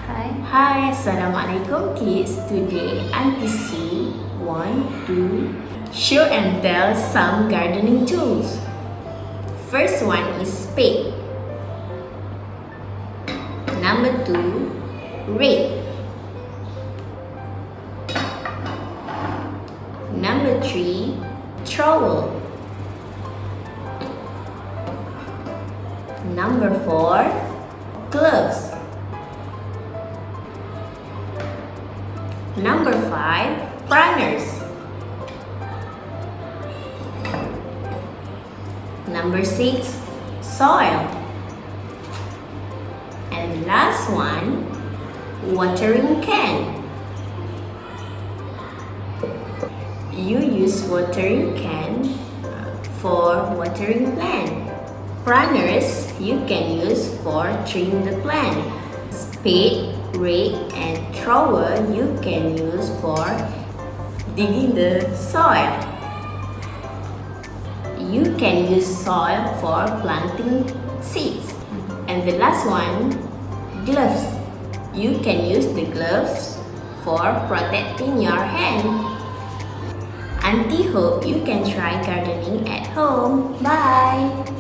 Hi, Assalamualaikum kids. Today Aunty Sue want to show and tell some gardening tools. First one is spade. Number 2, rake. Number 3, trowel. Number 4, gloves. Number 5, planters. Number 6, soil. And last one, watering can. You use watering can for watering plant. Planters you can use for trimming the plant. Spade, rake and trowel you can use for digging the soil. You can use soil for planting seeds. And the last one, gloves. You can use the gloves for protecting your hand. Auntie hope you can try gardening at home. Bye!